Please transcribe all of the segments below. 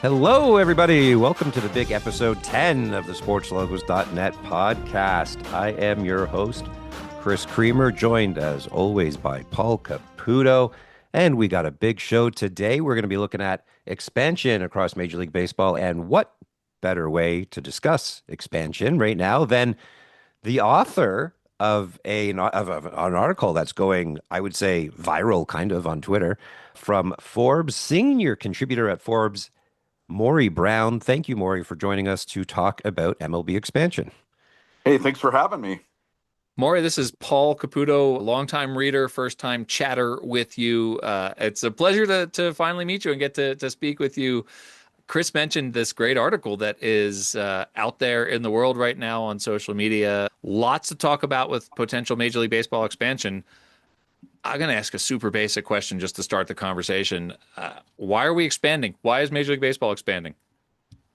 Hello, everybody. Welcome to the big episode 10 of the SportsLogos.Net podcast. I am your host, Chris Creamer, joined as always by Paul Caputo. And we got a big show today. We're going to be looking at expansion across Major League Baseball. And what better way to discuss expansion right now than the author of an article that's going, I would say, viral kind of on Twitter from Forbes, senior contributor at Forbes, Maury Brown. Thank you, Maury, for joining us to talk about MLB expansion. Hey, thanks for having me. Maury, this is Paul Caputo, longtime reader, first-time chatter with you. It's a pleasure to finally meet you and get to speak with you. Chris mentioned this great article that is out there in the world right now on social media. Lots to talk about with potential Major League Baseball expansion. I'm going to ask a super basic question just to start the conversation. Why are we expanding? Why is Major League Baseball expanding?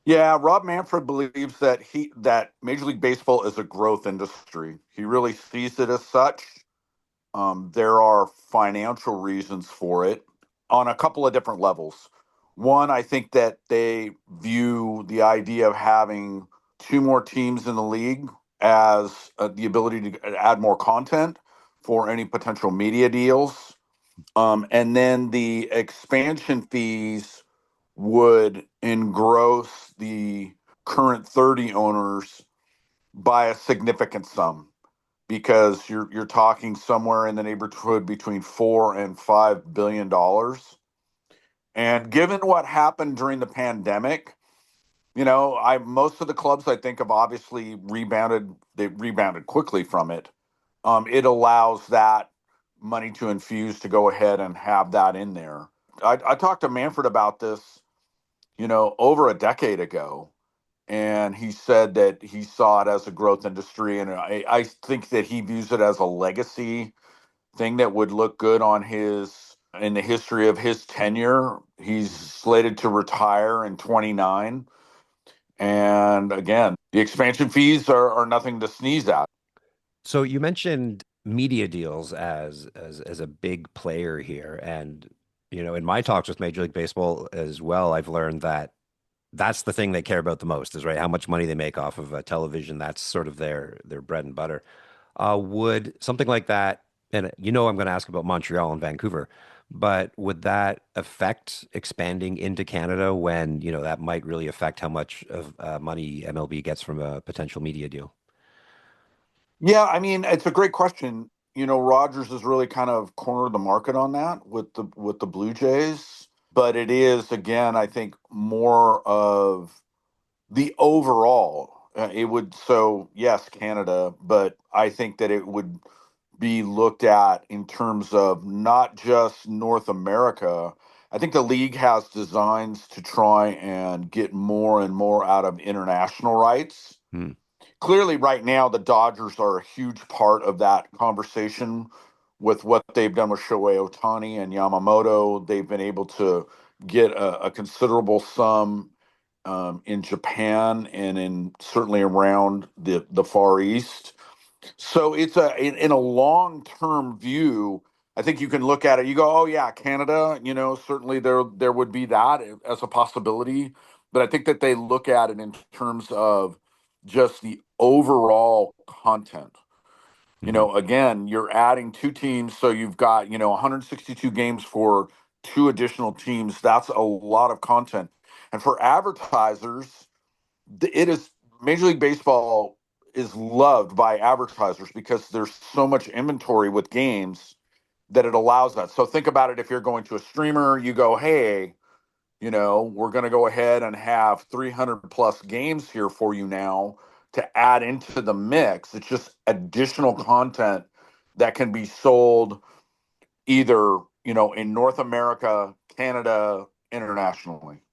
Yeah, Rob Manfred believes that Major League Baseball is a growth industry. He really sees it as such. There are financial reasons for it on a couple of different levels. One, I think that they view the idea of having two more teams in the league as the ability to add more content for any potential media deals. And then the expansion fees would engross the current 30 owners by a significant sum because you're talking somewhere in the neighborhood between $4 and $5 billion. And given what happened during the pandemic, most of the clubs I think have obviously rebounded. They rebounded quickly from it. It allows that money to infuse to go ahead and have that in there. I talked to Manfred about this, over a decade ago, and he said that he saw it as a growth industry, and I think that he views it as a legacy thing that would look good on in the history of his tenure. He's slated to retire in 29. And again, the expansion fees are nothing to sneeze at. So you mentioned media deals as a big player here. And, in my talks with Major League Baseball as well, I've learned that that's the thing they care about the most is, right, how much money they make off of television. That's sort of their bread and butter. Would something like that, and I'm going to ask about Montreal and Vancouver, but would that affect expanding into Canada when, that might really affect how much of money MLB gets from a potential media deal? Yeah, I mean, it's a great question. Rogers has really kind of cornered the market on that with the Blue Jays, but it is again, I think, more of the overall. It would so yes, Canada, but I think that it would be looked at in terms of not just North America. I think the league has designs to try and get more and more out of international rights. Hmm. Clearly right now the Dodgers are a huge part of that conversation with what they've done with Shohei Ohtani and Yamamoto. They've been able to get a considerable sum in Japan and in certainly around the Far East. So it's in a long-term view, I think you can look at it. You go, oh yeah, Canada. Certainly there would be that as a possibility, but I think that they look at it in terms of just the overall content. Mhm. Again, you're adding two teams, so you've got 162 games for two additional teams. That's a lot of content, and for advertisers, it is Major League Baseball is loved by advertisers because there's so much inventory with games that it allows that. So think about it. If you're going to a streamer, you go, hey, we're going to go ahead and have 300 plus games here for you now to add into the mix. It's just additional content that can be sold either, in North America, Canada, internationally.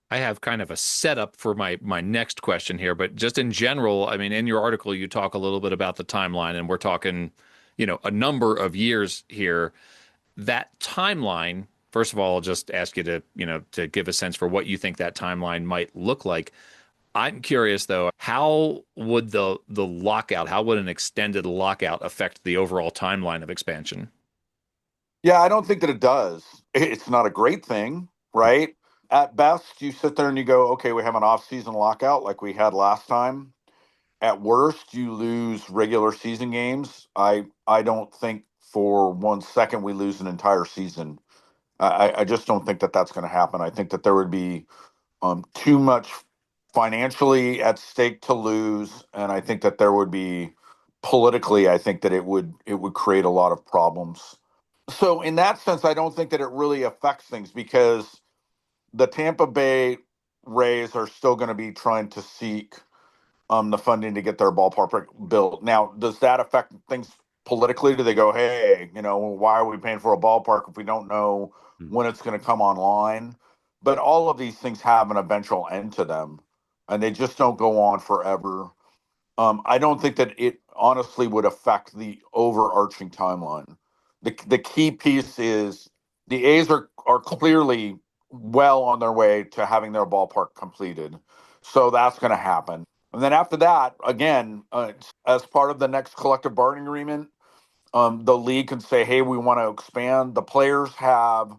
I have kind of a setup for my next question here, but just in general, I mean, in your article, you talk a little bit about the timeline, and we're talking, a number of years here. That timeline, first of all, I'll just ask you to give a sense for what you think that timeline might look like. I'm curious though, how would the lockout, how would an extended lockout affect the overall timeline of expansion? Yeah, I don't think that it does. It's not a great thing, right? at best, you sit there and you go, okay, we have an off-season lockout like we had last time. At worst, you lose regular season games. I don't think for 1 second we lose an entire season. I just don't think that that's going to happen. I think that there would be too much financially at stake to lose, and I think that there would be politically. I think that it would create a lot of problems. So in that sense, I don't think that it really affects things because the Tampa Bay Rays are still going to be trying to seek the funding to get their ballpark built. Now, does that affect things politically? Do they go, hey, why are we paying for a ballpark if we don't know when it's going to come online? But all of these things have an eventual end to them, and they just don't go on forever. I don't think that it honestly would affect the overarching timeline. The key piece is the A's are clearly well on their way to having their ballpark completed. So that's going to happen. And then after that, again, as part of the next collective bargaining agreement, the league can say, hey, we want to expand. The players have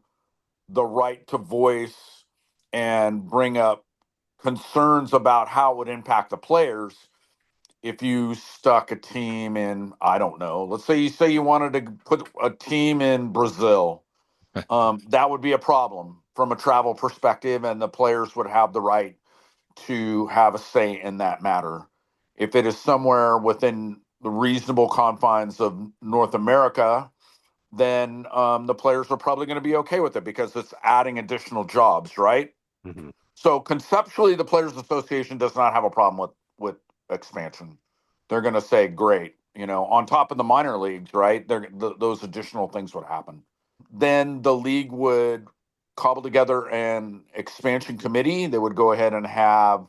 the right to voice and bring up concerns about how it would impact the players if you stuck a team in, I don't know, let's say you wanted to put a team in Brazil, that would be a problem from a travel perspective, and the players would have the right to have a say in that matter. If it is somewhere within the reasonable confines of North America, then the players are probably going to be okay with it because it's adding additional jobs, right? Mm-hmm. So conceptually, the Players Association does not have a problem with expansion. They're going to say, great, on top of the minor leagues, right? Those additional things would happen. Then the league would cobble together an expansion committee. They would go ahead and have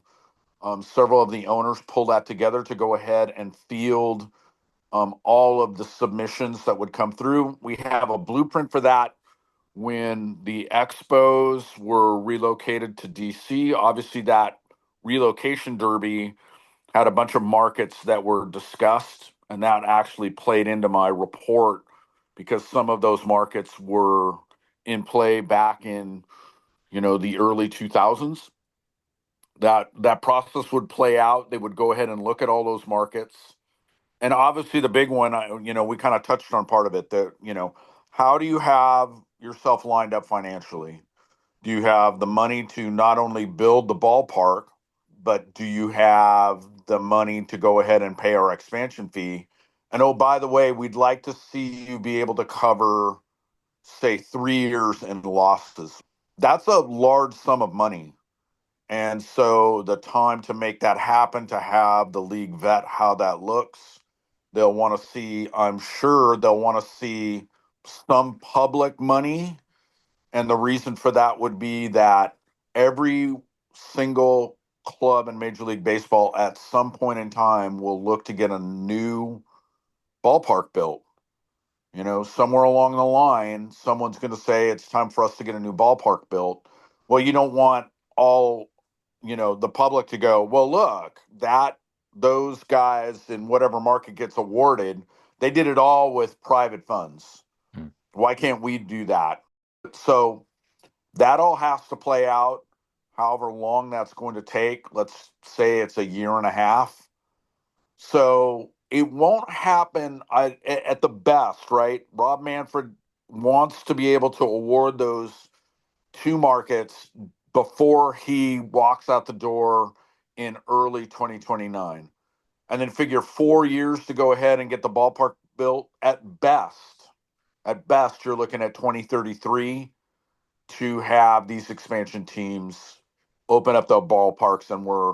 several of the owners pull that together to go ahead and field all of the submissions that would come through. We have a blueprint for that when the Expos were relocated to DC. Obviously, that relocation derby had a bunch of markets that were discussed, and that actually played into my report because some of those markets were in play back in the early 2000s. That process would play out. They would go ahead and look at all those markets, and obviously the big one, we kind of touched on part of it. That how do you have yourself lined up financially? Do you have the money to not only build the ballpark, but do you have the money to go ahead and pay our expansion fee? And oh, by the way, we'd like to see you be able to cover, say, 3 years in losses. That's a large sum of money. And so the time to make that happen, to have the league vet how that looks, they'll want to see, I'm sure they'll want to see some public money. And the reason for that would be that every single club in Major League Baseball at some point in time will look to get a new ballpark built. Somewhere along the line, someone's going to say it's time for us to get a new ballpark built. Well, you don't want all, the public to go, well, look, that those guys in whatever market gets awarded, they did it all with private funds. Why can't we do that? So that all has to play out, however long that's going to take. Let's say it's a year and a half. So it won't happen at the best, right? Rob Manfred wants to be able to award those two markets before he walks out the door in early 2029. And then figure 4 years to go ahead and get the ballpark built at best. At best, you're looking at 2033 to have these expansion teams open up the ballparks, and we're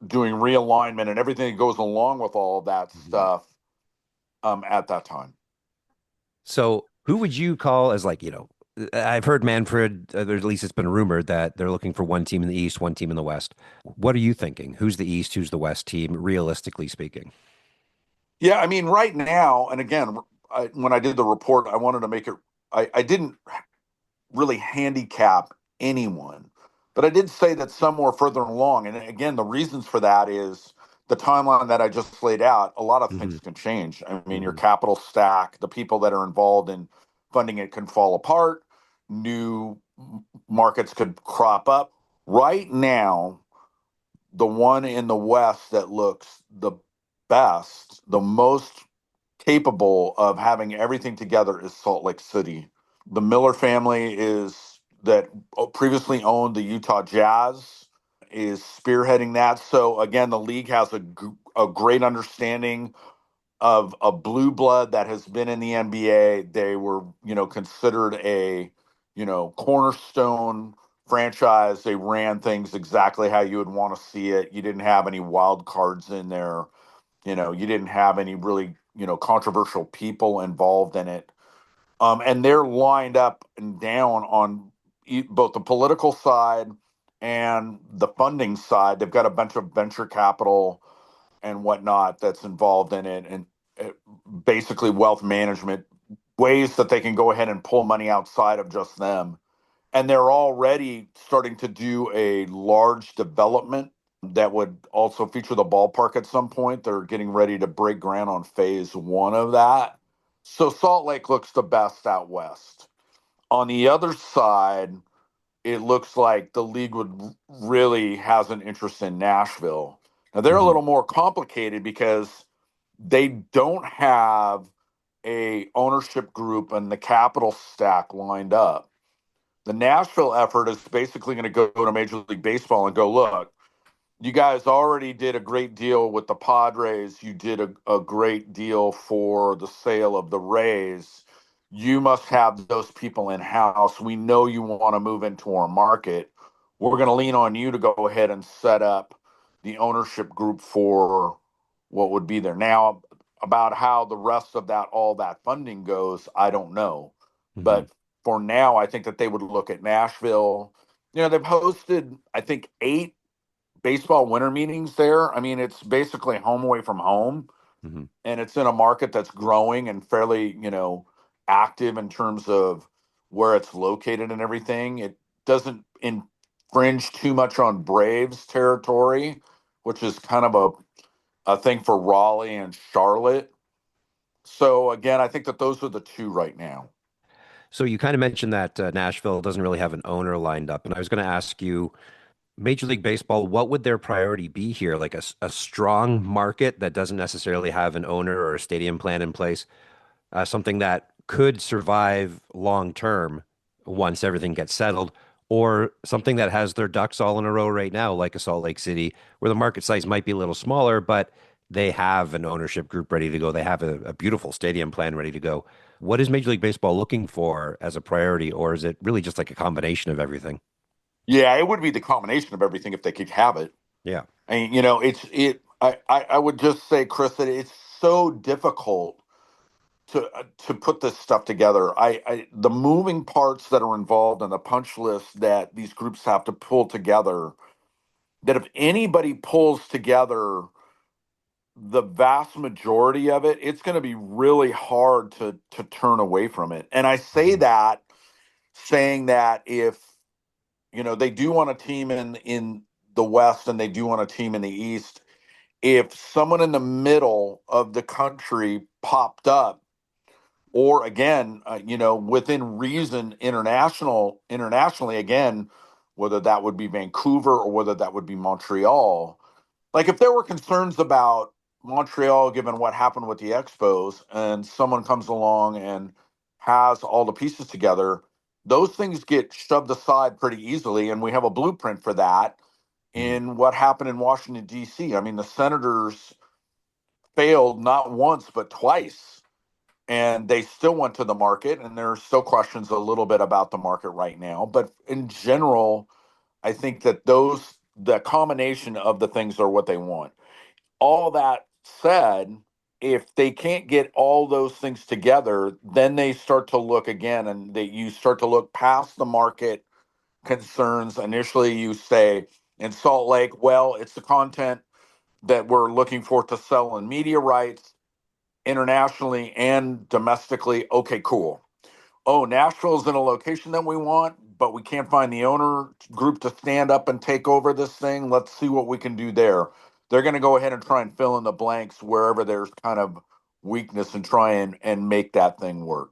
doing realignment and everything that goes along with all of that stuff at that time. So who would you call as I've heard Manfred, or at least it's been rumored that they're looking for one team in the East, one team in the West. What are you thinking? Who's the East? Who's the West team, realistically speaking? Yeah, I mean, right now, and again, when I did the report, I wanted to make it, I didn't really handicap anyone, but I did say that some were further along. And again, the reasons for that is the timeline that I just laid out. A lot of Mm-hmm. things can change. I mean, your Mm-hmm. capital stack, the people that are involved in funding it can fall apart. New markets could crop up. Right now, the one in the West that looks the best, the most capable of having everything together is Salt Lake City. The Miller family is that previously owned the Utah Jazz is spearheading that. So again, the league has a great understanding of a blue blood that has been in the NBA. They were, considered a, cornerstone franchise. They ran things exactly how you would want to see it. You didn't have any wild cards in there. You didn't have any really, controversial people involved in it. And they're lined up and down on both the political side and the funding side. They've got a bunch of venture capital and whatnot that's involved in it, and uh, basically wealth management ways that they can go ahead and pull money outside of just them. And they're already starting to do a large development that would also feature the ballpark at some point. They're getting ready to break ground on phase one of that. So Salt Lake looks the best out west. On the other side, it looks like the league would really has an interest in Nashville. Now they're a Hmm. little more complicated because they don't have a ownership group and the capital stack lined up. The Nashville effort is basically going to go to Major League Baseball and go, look, you guys already did a great deal with the Padres. You did a great deal for the sale of the Rays. You must have those people in house. We know you want to move into our market. We're going to lean on you to go ahead and set up the ownership group for what would be there. Now, about how the rest of that, all that funding goes, I don't know. Hmm. But for now, I think that they would look at Nashville. They've hosted, I think, 8 baseball winter meetings there. I mean, it's basically home away from home, Hmm. and it's in a market that's growing and fairly, active in terms of where it's located and everything. It doesn't infringe too much on Braves territory, which is kind of a thing for Raleigh and Charlotte. So again, I think that those are the two right now. So you kind of mentioned that Nashville doesn't really have an owner lined up, and I was going to ask you, Major League Baseball, what would their priority be here? Like a strong market that doesn't necessarily have an owner or a stadium plan in place, something that could survive long term once everything gets settled, or something that has their ducks all in a row right now, like a Salt Lake City, where the market size might be a little smaller, but they have an ownership group ready to go. They have a beautiful stadium plan ready to go. What is Major League Baseball looking for as a priority, or is it really just like a combination of everything? Yeah, it would be the combination of everything if they could have it. Yeah. I mean, it's it. I would just say, Chris, that it's so difficult to put this stuff together. The moving parts that are involved in the punch list that these groups have to pull together. That if anybody pulls together the vast majority of it, it's going to be really hard to turn away from it. And I say Hmm. that saying that if they do want a team in the West and they do want a team in the East, if someone in the middle of the country popped up, or again, within reason, internationally, again, whether that would be Vancouver or whether that would be Montreal. Like if there were concerns about Montreal, given what happened with the Expos, and someone comes along and has all the pieces together, those things get shoved aside pretty easily, and we have a blueprint for that Hmm. in what happened in Washington D.C. I mean, the Senators failed not once but twice, and they still went to the market, and there are still questions a little bit about the market right now. But in general, I think that the combination of the things are what they want. All that said, if they can't get all those things together, then they start to look again, and you start to look past the market concerns. Initially, you say in Salt Lake, well, it's the content that we're looking for to sell in media rights internationally and domestically. Okay, cool. Oh, Nashville's in a location that we want, but we can't find the owner group to stand up and take over this thing. Let's see what we can do there. They're going to go ahead and try and fill in the blanks wherever there's kind of weakness and try and make that thing work.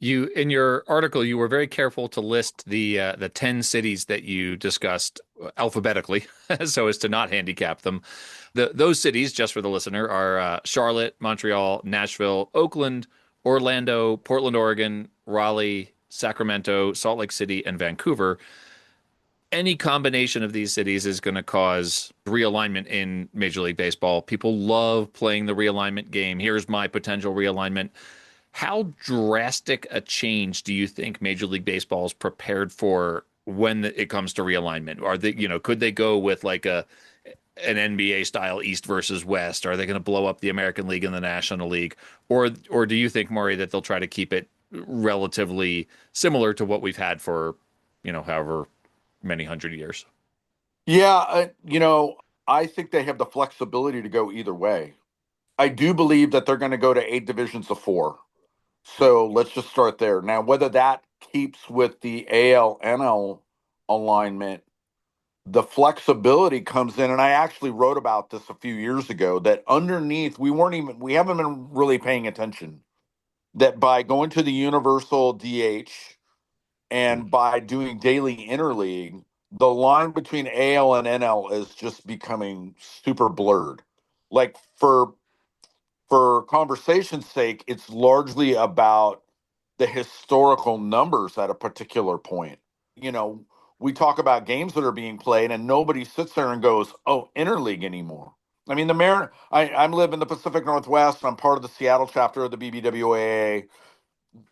You in your article, you were very careful to list the 10 cities that you discussed alphabetically, so as to not handicap them. Those cities, just for the listener, are Charlotte, Montreal, Nashville, Oakland, Orlando, Portland, Oregon, Raleigh, Sacramento, Salt Lake City, and Vancouver. Any combination of these cities is going to cause realignment in Major League Baseball. People love playing the realignment game. Here's my potential realignment. How drastic a change do you think Major League Baseball is prepared for when it comes to realignment? Are they, could they go with like an NBA style East versus West? Are they going to blow up the American League and the National League? Or do you think, Maury, that they'll try to keep it relatively similar to what we've had for, however many hundred years? Yeah, I think they have the flexibility to go either way. I do believe that they're going to go to 8 divisions of 4. So let's just start there. Now, whether that keeps with the AL/NL alignment, the flexibility comes in. And I actually wrote about this a few years ago that underneath, we haven't been really paying attention that by going to the universal DH and by doing daily interleague, the line between AL and NL is just becoming super blurred. Like for conversation's sake, it's largely about the historical numbers at a particular point. You know, we talk about games that are being played, and nobody sits there and goes, "Oh, interleague anymore." I mean, I live in the Pacific Northwest. I'm part of the Seattle chapter of the BBWAA.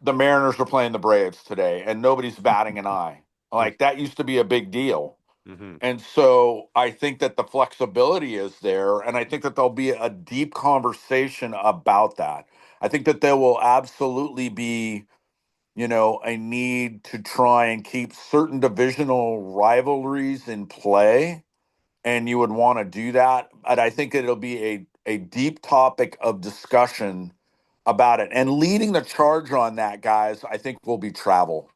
The Mariners are playing the Braves today, and nobody's batting an eye. Like that used to be a big deal. Mm-hmm. And so I think that the flexibility is there, and I think that there'll be a deep conversation about that. I think that there will absolutely be, a need to try and keep certain divisional rivalries in play, and you would want to do that. But I think it'll be a deep topic of discussion about it. And leading the charge on that, guys, I think will be travel.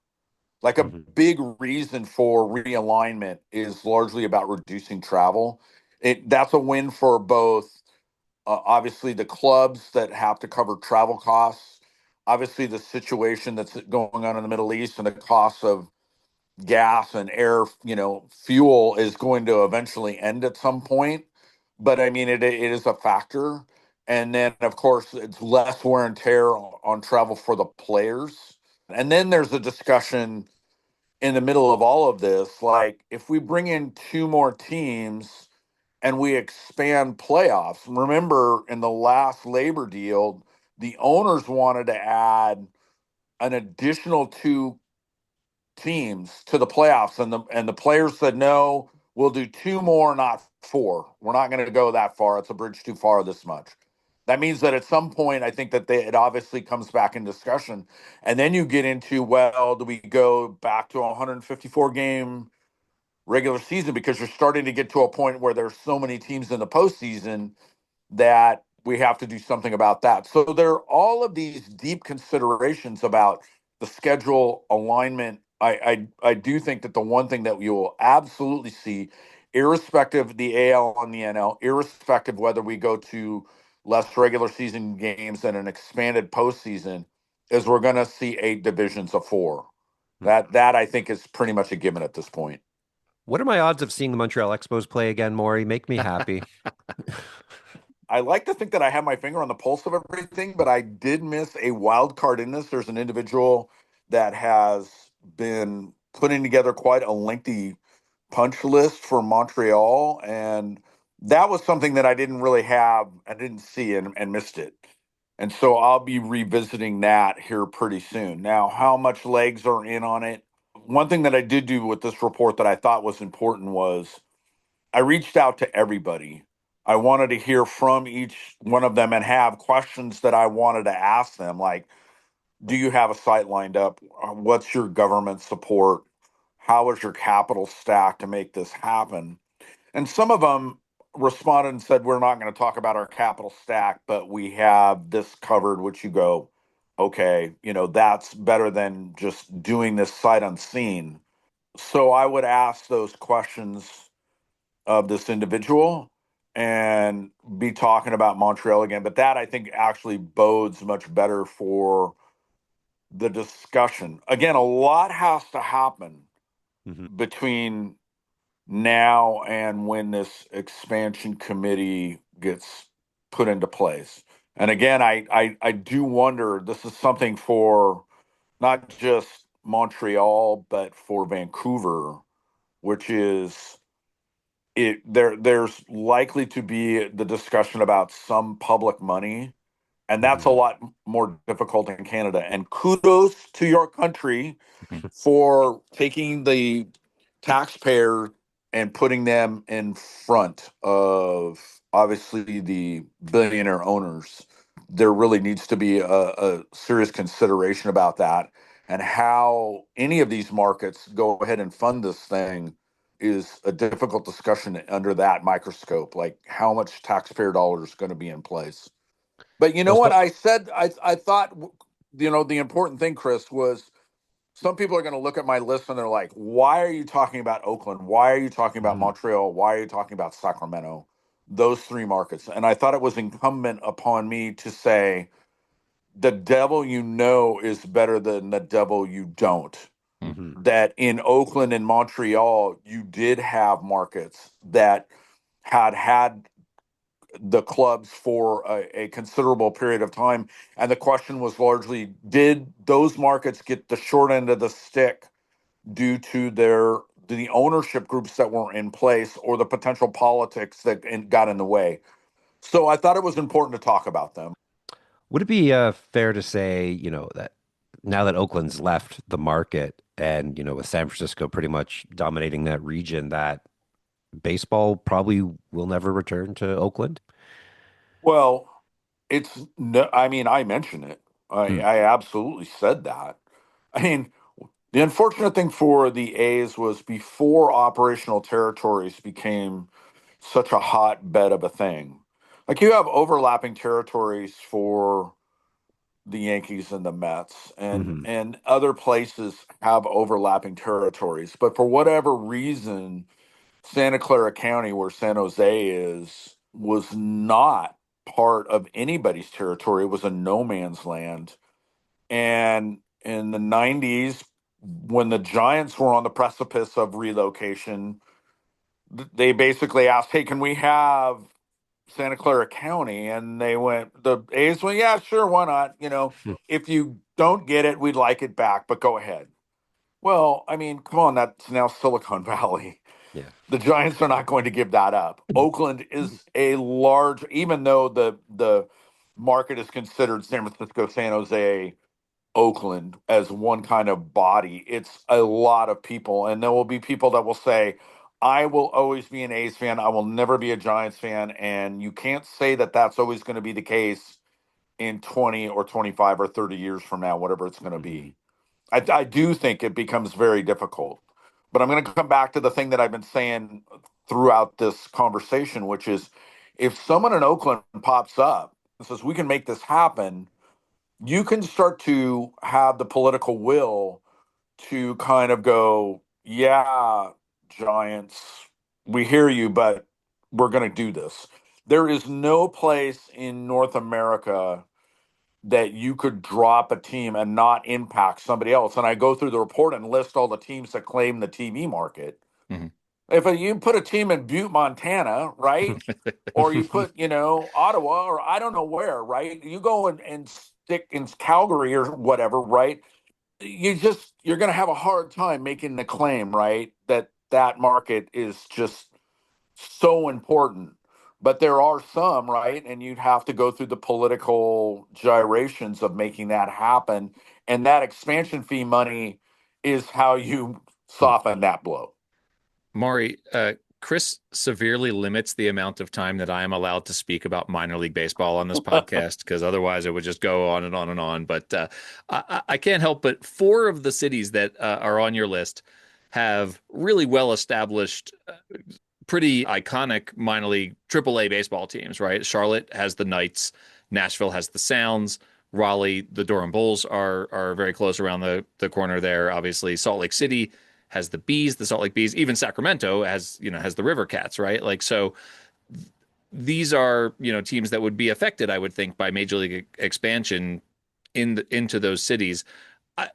Like a Mm-hmm. big reason for realignment is largely about reducing travel. That's a win for both, obviously the clubs that have to cover travel costs, obviously the situation that's going on in the Middle East and the cost of gas and air, fuel is going to eventually end at some point. But I mean, it is a factor. And then, of course, it's less wear and tear on travel for the players. And then there's a discussion in the middle of all of this, like if we bring in 2 more teams and we expand playoffs. Remember, in the last labor deal, the owners wanted to add an additional 2 teams to the playoffs, and the players said no. We'll do 2 more, not 4. We're not going to go that far. It's a bridge too far this much. That means that at some point, I think that it obviously comes back in discussion, and then you get into, well, do we go back to a 154 game regular season because you're starting to get to a point where there's so many teams in the postseason that we have to do something about that. So there are all of these deep considerations about the schedule alignment. I do think that the one thing that you will absolutely see, irrespective of the AL and the NL, irrespective whether we go to less regular season games and an expanded postseason, is we're going to see 8 divisions of 4. That I think is pretty much a given at this point. What are my odds of seeing the Montreal Expos play again, Maury? Make me happy. I like to think that I have my finger on the pulse of everything, but I did miss a wild card in this. There's an individual that has been putting together quite a lengthy punch list for Montreal, and that was something that I didn't really have, I didn't see and missed it. And so I'll be revisiting that here pretty soon. Now, how much legs are in on it? One thing that I did do with this report that I thought was important was I reached out to everybody. I wanted to hear from each one of them and have questions that I wanted to ask them, like, do you have a site lined up? What's your government support? How is your capital stack to make this happen? And some of them responded and said, we're not going to talk about our capital stack, but we have this covered, which you go, okay, that's better than just doing this sight unseen. So I would ask those questions of this individual and be talking about Montreal again. But that I think actually bodes much better for the discussion. Again, a lot has to happen Hmm. between now and when this expansion committee gets put into place. And again, I do wonder, this is something for not just Montreal, but for Vancouver, which is there's likely to be the discussion about some public money, and that's a Hmm. lot more difficult in Canada. And kudos to your country for taking the taxpayer and putting them in front of obviously the billionaire owners. There really needs to be a serious consideration about that, and how any of these markets go ahead and fund this thing is a difficult discussion under that microscope. Like, how much taxpayer dollars is going to be in place? But you know Well, what so, I said? I thought, the important thing, Chris, was some people are going to look at my list and they're like, why are you talking about Oakland? Why are you talking about mhm, Montreal? Why are you talking about Sacramento? Those three markets. And I thought it was incumbent upon me to say, the devil you know is better than the devil you don't. mhm, That in Oakland and Montreal, you did have markets that had the clubs for a considerable period of time. And the question was largely, did those markets get the short end of the stick due to the ownership groups that were in place, or the potential politics that got in the way? So I thought it was important to talk about them. would it be fair to say, that now that Oakland's left the market and, with San Francisco pretty much dominating that region, that baseball probably will never return to Oakland? Well, it's no, I mean, I mentioned it. I, Hmm. I absolutely said that. I mean, the unfortunate thing for the A's was, before operational territories became such a hotbed of a thing. Like, you have overlapping territories for the Yankees and the Mets, and Hmm. other places have overlapping territories. But for whatever reason, Santa Clara County, where San Jose is, was not part of anybody's territory. It was a no man's land. And in the 90s, when the Giants were on the precipice of relocation, they basically asked, hey, can we have Santa Clara County? And the A's went, yeah, sure, why not? If you don't get it, we'd like it back, but go ahead. Well, I mean, come on, that's now Silicon Valley. Yeah. The Giants are not going to give that up. Oakland is a large, even though the market is considered San Francisco, San Jose, Oakland as one kind of body. It's a lot of people, and there will be people that will say, I will always be an A's fan. I will never be a Giants fan. And you can't say that that's always going to be the case in 20 or 25 or 30 years from now, whatever it's going to Hmm. be. I do think it becomes very difficult. But I'm going to come back to the thing that I've been saying throughout this conversation, which is, if someone in Oakland pops up and says, we can make this happen, you can start to have the political will to kind of go, yeah, Giants, we hear you, but we're going to do this. There is no place in North America that you could drop a team and not impact somebody else. And I go through the report and list all the teams that claim the TV market. Mhm. If you put a team in Butte, Montana, right? Or you put, Ottawa, or I don't know where, right? You go and stick in Calgary or whatever, right? You're going to have a hard time making the claim, right? That market is just so important. But there are some, right? And you'd have to go through the political gyrations of making that happen. And that expansion fee money is how you soften that blow. Maury, Chris severely limits the amount of time that I am allowed to speak about minor league baseball on this podcast, because otherwise it would just go on and on and on. But I can't help but four of the cities that are on your list have really well established, pretty iconic minor league AAA baseball teams, right? Charlotte has the Knights, Nashville has the Sounds, Raleigh, the Durham Bulls are very close around the corner there. Obviously, Salt Lake City has the Bees, the Salt Lake Bees. Even Sacramento has the River Cats, right? Like, so these are teams that would be affected, I would think, by major league expansion into those cities.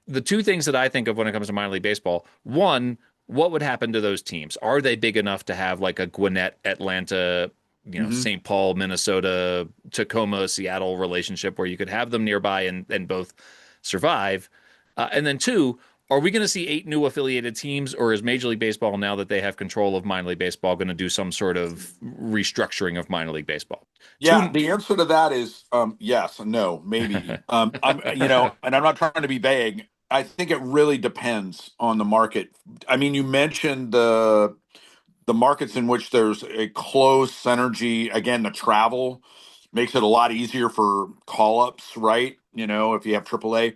The two things that I think of when it comes to minor league baseball, one, what would happen to those teams? Are they big enough to have like a Gwinnett, Atlanta, Hmm. St. Paul, Minnesota, Tacoma, Seattle relationship where you could have them nearby and both survive? And then two, are we going to see 8 new affiliated teams, or is Major League Baseball, now that they have control of minor league baseball, going to do some sort of restructuring of minor league baseball? Yeah, Two, the answer to that is yes and no, maybe. And I'm not trying to be vague. I think it really depends on the market. I mean, you mentioned the markets in which there's a close synergy. Again, the travel makes it a lot easier for call ups, right? If you have AAA.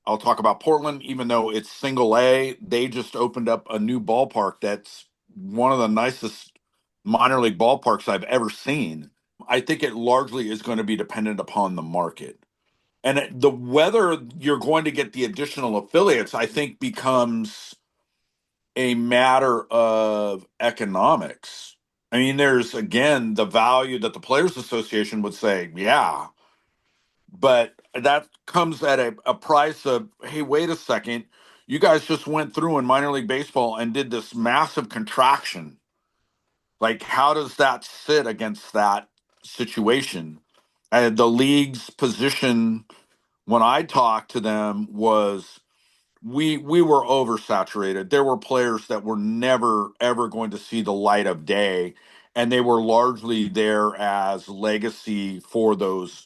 I'll talk about Portland, even though it's single A, they just opened up a new ballpark that's one of the nicest minor league ballparks I've ever seen. I think it largely is going to be dependent upon the market. And the whether you're going to get the additional affiliates, I think becomes a matter of economics. I mean, there's again the value that the Players Association would say, yeah, but that comes at a price of, hey, wait a second, you guys just went through in minor league baseball and did this massive contraction. Like, how does that sit against that situation? The league's position when I talked to them was we were oversaturated. There were players that were never ever going to see the light of day, and they were largely there as legacy for those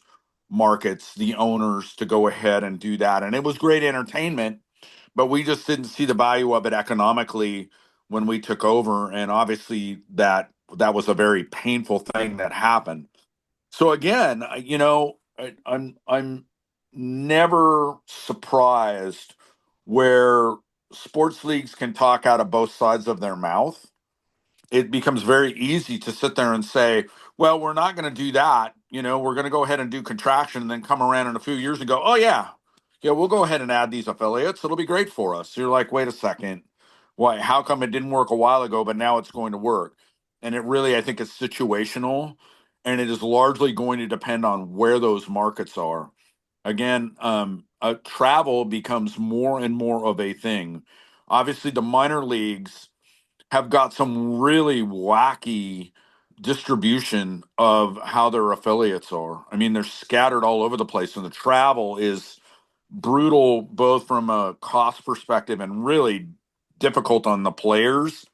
markets, the owners to go ahead and do that. And it was great entertainment, but we just didn't see the value of it economically when we took over. And obviously that was a very painful thing that happened. So again, I'm never surprised where sports leagues can talk out of both sides of their mouth. It becomes very easy to sit there and say, well, we're not going to do that. We're going to go ahead and do contraction and then come around in a few years and go, oh, yeah, yeah, we'll go ahead and add these affiliates. It'll be great for us. You're like, wait a second. Why? How come it didn't work a while ago, but now it's going to work? And it really, I think, is situational, and it is largely going to depend on where those markets are. Again, travel becomes more and more of a thing. Obviously, the minor leagues have got some really wacky distribution of how their affiliates are. I mean, they're scattered all over the place, and the travel is brutal, both from a cost perspective and really difficult on the players.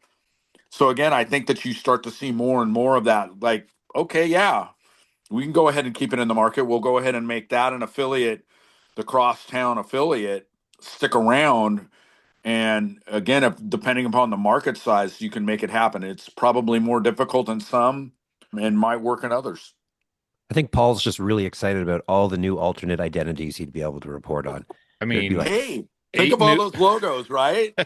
So, again, I think that you start to see more and more of that. Like, okay, yeah, we can go ahead and keep it in the market. We'll go ahead and make that an affiliate, the crosstown affiliate, stick around, and again, if depending upon the market size, you can make it happen. It's probably more difficult in some and might work in others. I think Paul's just really excited about all the new alternate identities he'd be able to report on. I There'd be mean, like, Hey, think eight of all new those logos, right?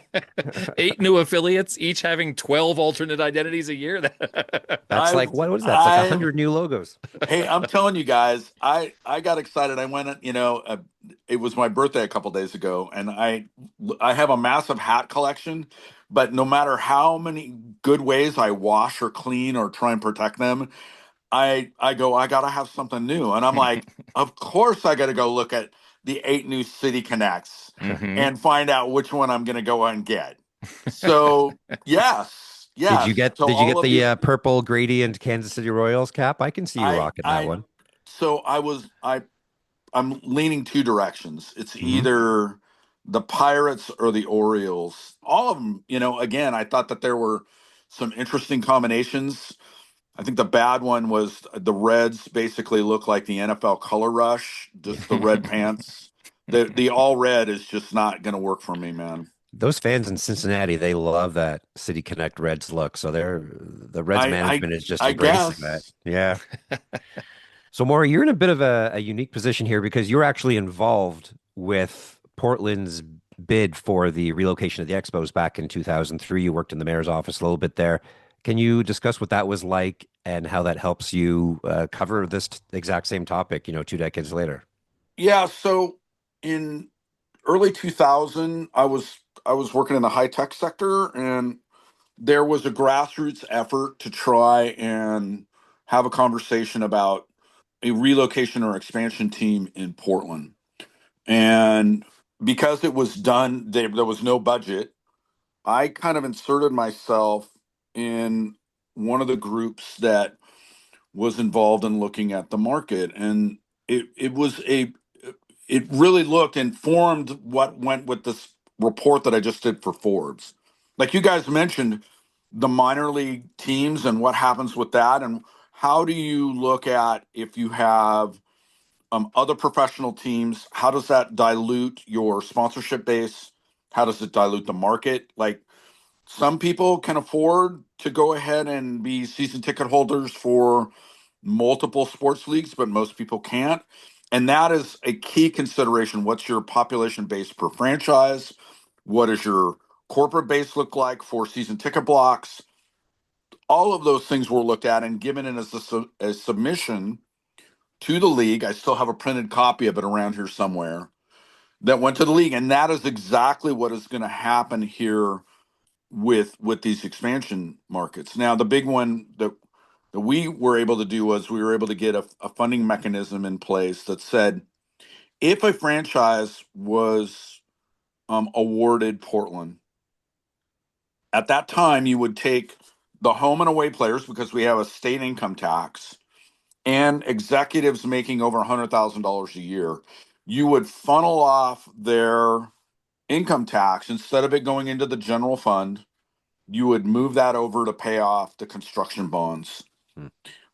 8 new affiliates, each having 12 alternate identities a year. that's like, I've what was that? It's like I've 100 new logos. Hey, I'm telling you guys, I got excited. I went, it was my birthday a couple days ago, and I have a massive hat collection, but no matter how many good ways I wash or clean or try and protect them, I go, I gotta have something new. And I'm like, of course I gotta go look at the 8 new City Connects Hmm. and find out which one I'm gonna go and get. So yes, Did you yes. get So did you all get of the you, purple gradient Kansas City Royals cap? I can see you I rocking that I one. so I was I'm leaning two directions. It's Hmm. either the Pirates or the Orioles. All of them, again, I thought that there were some interesting combinations. I think the bad one was the Reds basically look like the NFL color rush, just the red pants. The all red is just not going to work for me, man. Those fans in Cincinnati, they love that City Connect Reds look. So the Reds I I management is just I embracing that. guess. Yeah. So Maury, you're in a bit of a unique position here because you're actually involved with Portland's bid for the relocation of the Expos back in 2003. You worked in the mayor's office a little bit there. Can you discuss what that was like and how that helps you cover this exact same topic, 2 decades later? Yeah, so in early 2000, I was working in the high tech sector, and there was a grassroots effort to try and have a conversation about a relocation or expansion team in Portland. And because it was done, there was no budget. I kind of inserted myself in one of the groups that was involved in looking at the market, and it really looked and formed what went with this report that I just did for Forbes. Like you guys mentioned, the minor league teams and what happens with that, and how do you look at if you have other professional teams? How does that dilute your sponsorship base? How does it dilute the market? Like some people can afford to go ahead and be season ticket holders for multiple sports leagues, but most people can't. And that is a key consideration. What's your population base per franchise? What does your corporate base look like for season ticket blocks? All of those things were looked at and given in as a submission to the league. I still have a printed copy of it around here somewhere that went to the league. And that is exactly what is going to happen here with these expansion markets. Now, the big one that we were able to do was we were able to get a funding mechanism in place that said if a franchise was awarded Portland, at that time you would take the home and away players because we have a state income tax and executives making over $100,000 a year. You would funnel off their income tax instead of it going into the general fund. You would move that over to pay off the construction bonds. Hmm.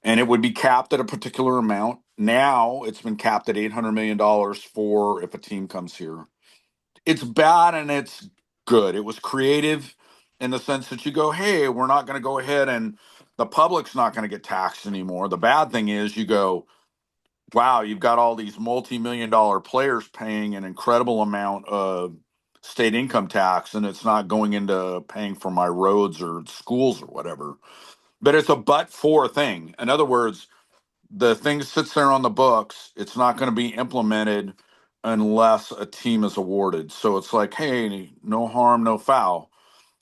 And it would be capped at a particular amount. Now it's been capped at $800 million for if a team comes here. It's bad and it's good. It was creative in the sense that you go, hey, we're not going to go ahead and the public's not going to get taxed anymore. The bad thing is you go, wow, you've got all these multi-million dollar players paying an incredible amount of state income tax, and it's not going into paying for my roads or schools or whatever. But it's a but for thing. In other words, the thing sits there on the books. It's not going to be implemented unless a team is awarded. So it's like, hey, no harm, no foul.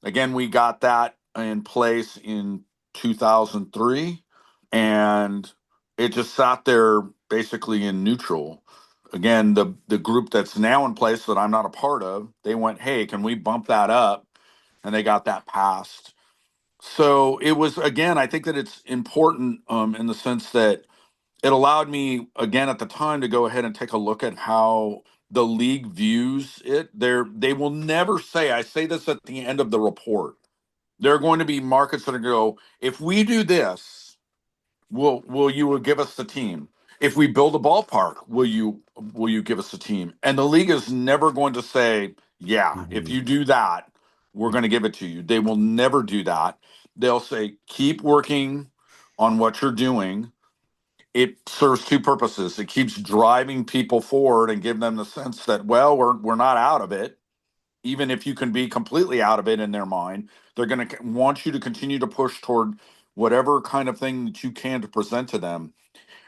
Again, we got that in place in 2003, and it just sat there basically in neutral. Again, the group that's now in place that I'm not a part of, they went, hey, can we bump that up? And they got that passed. So it was, again, I think that it's important in the sense that it allowed me, again, at the time to go ahead and take a look at how the league views it. They will never say, I say this at the end of the report, there are going to be markets that are going to go, if we do this, will you give us the team? If we build a ballpark, will you give us the team? And the league is never going to say, yeah, if Mhm. you do that, we're going to give it to you. They will never do that. They'll say, keep working on what you're doing. It serves two purposes. It keeps driving people forward and give them the sense that, well, we're not out of it. Even if you can be completely out of it in their mind, they're going to want you to continue to push toward whatever kind of thing that you can to present to them.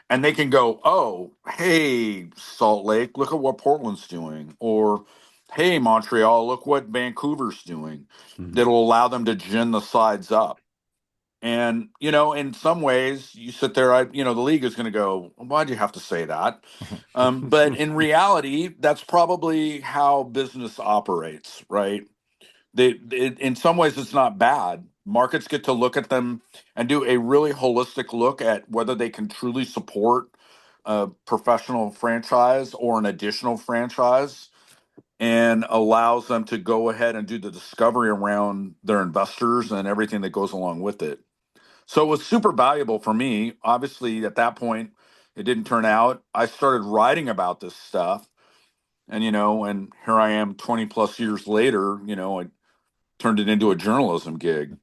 And they can go, oh, hey, Salt Lake, look at what Portland's doing. Or, hey, Montreal, look what Vancouver's doing. Mhm. That'll allow them to gin the sides up. And, in some ways, you sit there, the league is going to go, why'd you have to say that? But in reality, that's probably how business operates, right? In some ways, it's not bad. Markets get to look at them and do a really holistic look at whether they can truly support a professional franchise or an additional franchise, and allows them to go ahead and do the discovery around their investors and everything that goes along with it. So it was super valuable for me. Obviously, at that point, it didn't turn out. I started writing about this stuff, and here I am 20 plus years later, I turned it into a journalism gig.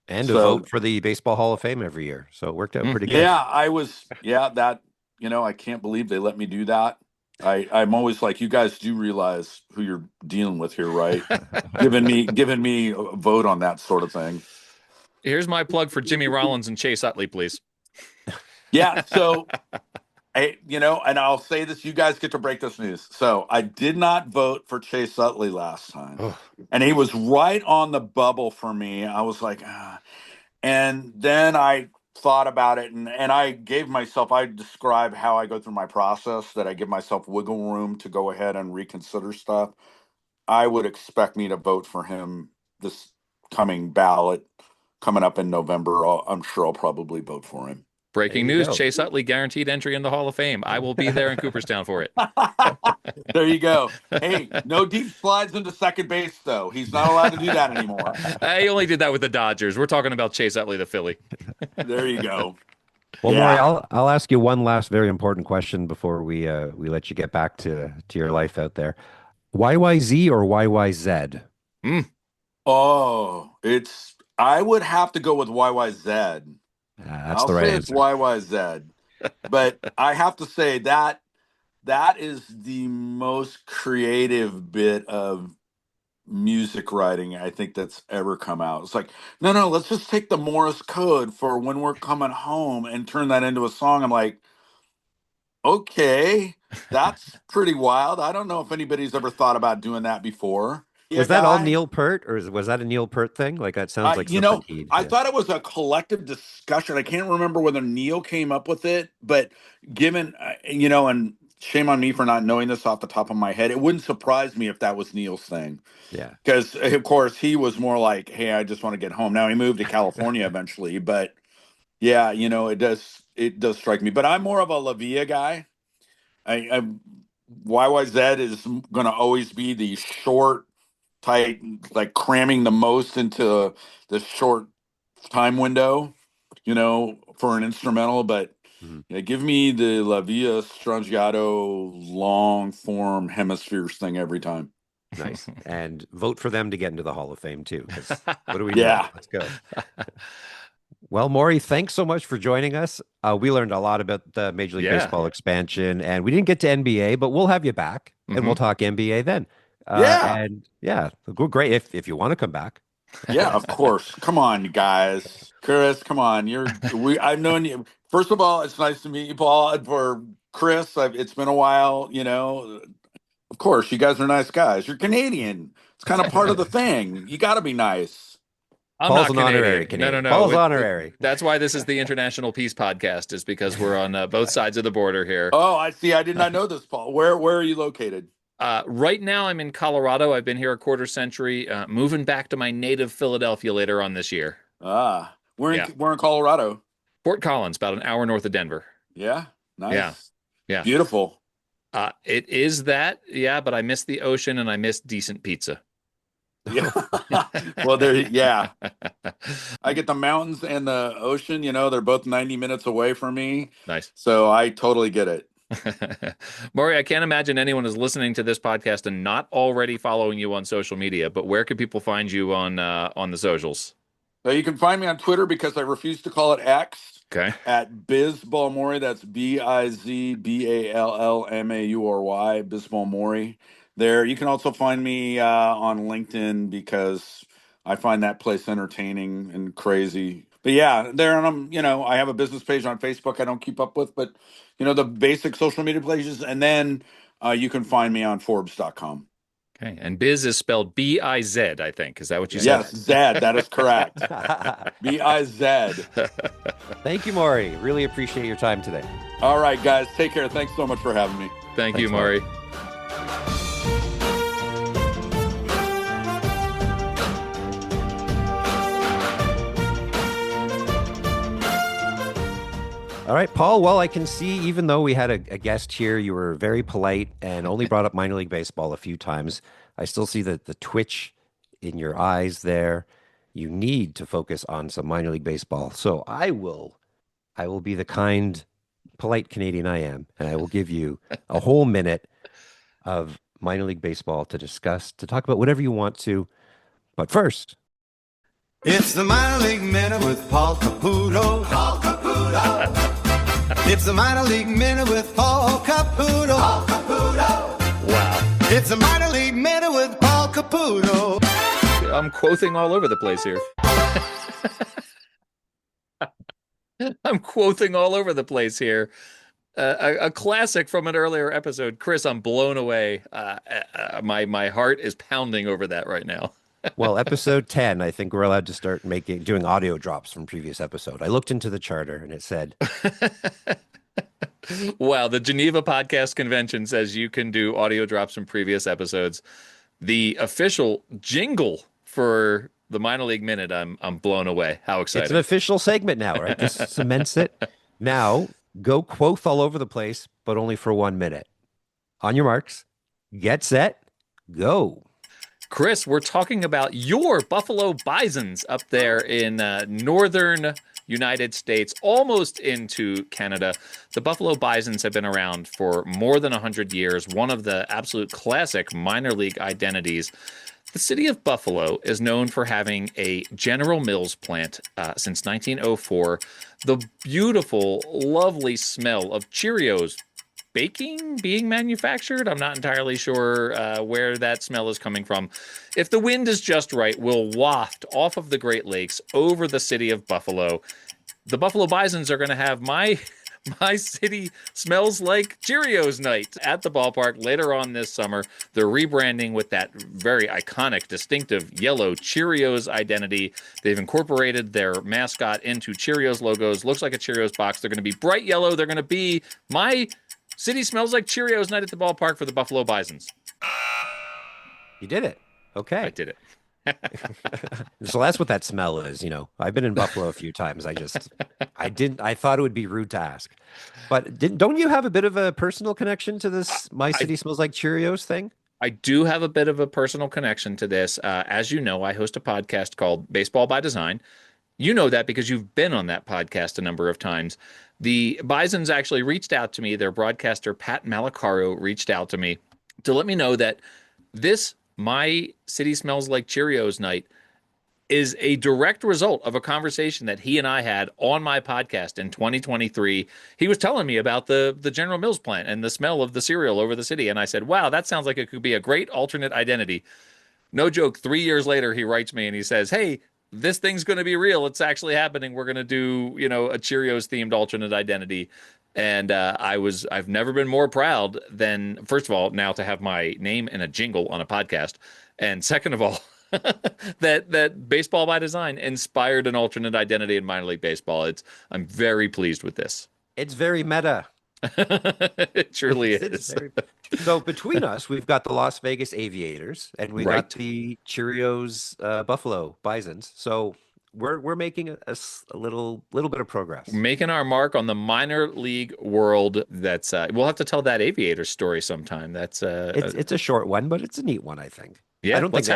And to So vote for the Baseball Hall of Fame every year. So it worked out pretty good. yeah, I can't believe they let me do that. I'm always like, you guys do realize who you're dealing with here, right? Giving me a vote on that sort of thing. Here's my plug for Jimmy Rollins and Chase Utley, please. Yeah. So and I'll say this, you guys get to break this news. So I did not vote for Chase Utley last time. Oh, And he was right on the bubble for me. I was like, ah. And then I thought about it, and I describe how I go through my process, that I give myself wiggle room to go ahead and reconsider stuff. I would expect me to vote for him this coming ballot coming up in November. I'm sure I'll probably vote for him. There Breaking you news, go. Chase Utley guaranteed entry in the Hall of Fame. I will be there in Cooperstown for it. There you go. Hey, no deep slides into second base, though. He's not allowed to do that anymore. I only did that with the Dodgers. We're talking about Chase Utley, the Philly. There you go. Well, Maury, Yeah. I'll ask you one last very important question before we let you get back to your life out there. YYZ or YYZ? Mm. Oh, I would have to go with YYZ. That's I'll the right say it's answer. YYZ. But I have to say that is the most creative bit of music writing I think that's ever come out. It's like, no, let's just take the Morse code for When We're Coming Home and turn that into a song. I'm like, okay, that's pretty wild. I don't know if anybody's ever thought about doing that before. Yeah, Was that all guy. Neil Peart, or was that a Neil Peart thing? Like that sounds like You something know, he'd. I Yeah. thought it was a collective discussion. I can't remember whether Neil came up with it, but given, and shame on me for not knowing this off the top of my head, it wouldn't surprise me if that was Neil's thing. Yeah. Because, of course, he was more like, hey, I just want to get home. Now he moved to California eventually, but yeah, it does strike me. But I'm more of a La Via guy. I YYZ is going to always be the short, tight, like cramming the most into the short time window, for an instrumental. But Mhm. yeah, give me the La Via Strangiato long form hemispheres thing every time. Nice. And vote for them to get into the Hall of Fame too, because what are we doing? Yeah, Let's go. Well, Maury, thanks so much for joining us. We learned a lot about the Major League Yeah. Baseball expansion, and we didn't get to NBA, but we'll have you back, and we'll Mhm. talk NBA then. yeah, And yeah, great if you want to come back. yeah. Of course. Come on, you guys. Chris, come on. I've known you. First of all, it's nice to meet you, Paul. And for Chris, it's been a while. Of course, you guys are nice guys. You're Canadian. It's kind of part of the thing. You got to be nice. I'm Paul's not an honorary Canadian. No, no, Canadian. no. Paul's honorary. That's why this is the International Peace Podcast, is because we're on both sides of the border here. Oh, I see. I did not know this, Paul. Where are you located? Right now, I'm in Colorado. I've been here a quarter century, moving back to my native Philadelphia later on this year. We're in Yeah. we're in Colorado. Fort Collins, about an hour north of Denver. Yeah, nice. Yeah. Yeah. Beautiful. It is that, yeah, but I miss the ocean and I miss decent pizza. Yeah. Well, yeah. I get the mountains and the ocean, they're both 90 minutes away from me. Nice. So I totally get it. Maury, I can't imagine anyone is listening to this podcast and not already following you on social media, but where can people find you on the socials? So you can find me on Twitter, because I refuse to call it X, Okay. at BizBallMaury. That's BizBallMaury, BizBallMaury. There. You can also find me on LinkedIn, because I find that place entertaining and crazy. But yeah, there, and I have a business page on Facebook I don't keep up with, but the basic social media places, and then you can find me on Forbes.com. Okay. And Biz is spelled B-I-Z, I think. Is that what you Yes, said? Zed, that is correct. BIZ. Thank you, Maury. Really appreciate your time today. All right, guys, take care. Thanks so much for having me. Thank you, Thanks, Maury. Maury. All right, Paul. Well, I can see, even though we had a guest here, you were very polite and only brought up minor league baseball a few times. I still see the twitch in your eyes there. You need to focus on some minor league baseball. So I will be the kind, polite Canadian I am, and I will give you a whole minute of minor league baseball to discuss, to talk about whatever you want to. But first, It's the minor league minute with Paul Caputo. Paul Caputo. It's the minor league minute with Paul Caputo. Paul Caputo. Wow. It's the minor league minute with Paul Caputo. I'm quoting all over the place here. I'm quoting all over the place here. A classic from an earlier episode. Chris, I'm blown away. My heart is pounding over that right now. Well, episode 10, I think we're allowed to start doing audio drops from previous episode. I looked into the charter and it said, Wow, the Geneva Podcast Convention says you can do audio drops from previous episodes. The official jingle for the Minor League Minute, I'm blown away. How it's an exciting. official segment now, right? This cements it. Now, go quoth all over the place, but only for 1 minute. On your marks, get set, go. Chris, we're talking about your Buffalo Bisons up there in northern United States, almost into Canada. The Buffalo Bisons have been around for more than 100 years, one of the absolute classic minor league identities. The city of Buffalo is known for having a General Mills plant since 1904. The beautiful, lovely smell of Cheerios baking being manufactured. I'm not entirely sure where that smell is coming from. If the wind is just right, we'll waft off of the Great Lakes over the city of Buffalo. The Buffalo Bisons are going to have my city smells like Cheerios night at the ballpark later on this summer. They're rebranding with that very iconic, distinctive yellow Cheerios identity. They've incorporated their mascot into Cheerios logos. Looks like a Cheerios box. They're going to be bright yellow. They're going to be my city smells like Cheerios night at the ballpark for the Buffalo Bisons. You did it. Okay. I did it. So that's what that smell is. I've been in Buffalo a few times. I thought it would be rude to ask, but don't you have a bit of a personal connection to this My City Smells Like Cheerios thing? I do have a bit of a personal connection to this. As you know, I host a podcast called Baseball by Design. You know that because you've been on that podcast a number of times. The Bisons actually reached out to me. Their broadcaster, Pat Malacaro, reached out to me to let me know that this My City Smells Like Cheerios night is a direct result of a conversation that he and I had on my podcast in 2023. He was telling me about the General Mills plant and the smell of the cereal over the city. And I said, wow, that sounds like it could be a great alternate identity. No joke. 3 years later, he writes me and he says, hey, this thing's going to be real. It's actually happening. We're going to do, a Cheerios themed alternate identity. And I've never been more proud than, first of all, now to have my name in a jingle on a podcast. And second of all, that Baseball by Design inspired an alternate identity in minor league baseball. I'm very pleased with this. It's very meta. It truly is. So between us, we've got the Las Vegas Aviators and we got the Cheerios Buffalo Bisons. So we're making a little bit of progress. Making our mark on the minor league world. That's we'll have to tell that Aviators story sometime. That's it's a short one, but it's a neat one, I think. Yeah, I don't think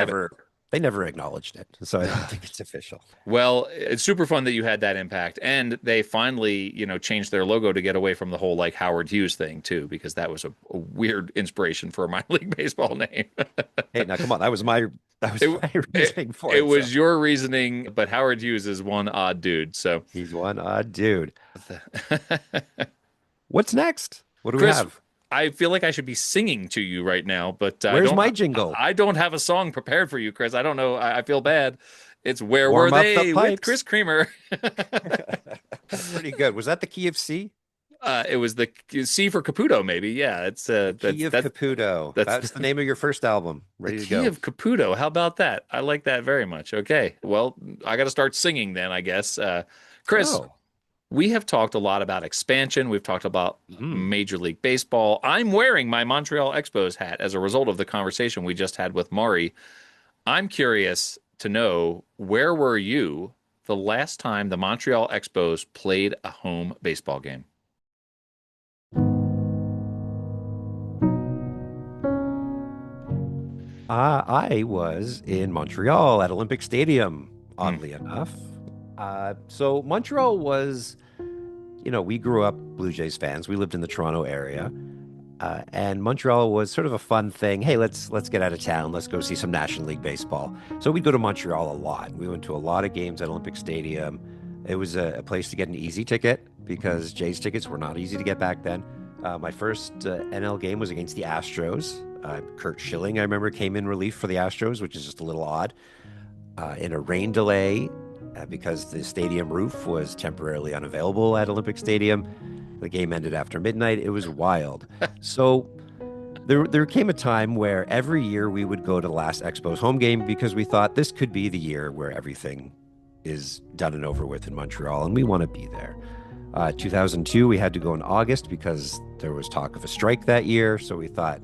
they never acknowledged it, so I don't think it's official. Well, it's super fun that you had that impact, and they finally, changed their logo to get away from the whole like Howard Hughes thing too, because that was a weird inspiration for a minor league baseball name. Hey, now come on, that was my reasoning for it. It was your reasoning, but Howard Hughes is one odd dude, so he's one odd dude. What's next? What do Chris, we have? I feel like I should be singing to you right now, but where's my jingle? I don't have a song prepared for you, Chris. I don't know. I feel bad. It's Where Warm Were Up They the with Chris Creamer. Pretty good. Was that the key of C? It was the C for Caputo, maybe. Yeah, it's Key of Caputo. That's the name of your first album. Ready to go. Key of Caputo. How about that? I like that very much. Okay, well, I got to start singing then, I guess. Chris, we have talked a lot about expansion. We've talked about Major League Baseball. I'm wearing my Montreal Expos hat as a result of the conversation we just had with Maury. I'm curious to know, where were you the last time the Montreal Expos played a home baseball game? I was in Montreal at Olympic Stadium, oddly enough. So Montreal was, we grew up Blue Jays fans. We lived in the Toronto area. And Montreal was sort of a fun thing. Hey, let's get out of town. Let's go see some National League baseball. So we'd go to Montreal a lot. We went to a lot of games at Olympic Stadium. It was a place to get an easy ticket because Jays tickets were not easy to get back then. My first NL game was against the Astros. Kurt Schilling, I remember, came in relief for the Astros, which is just a little odd. In a rain delay, because the stadium roof was temporarily unavailable at Olympic Stadium. The game ended after midnight. It was wild. So There came a time where every year we would go to the last Expos home game because we thought this could be the year where everything is done and over with in Montreal, and we want to be there. 2002, we had to go in August because there was talk of a strike that year, so we thought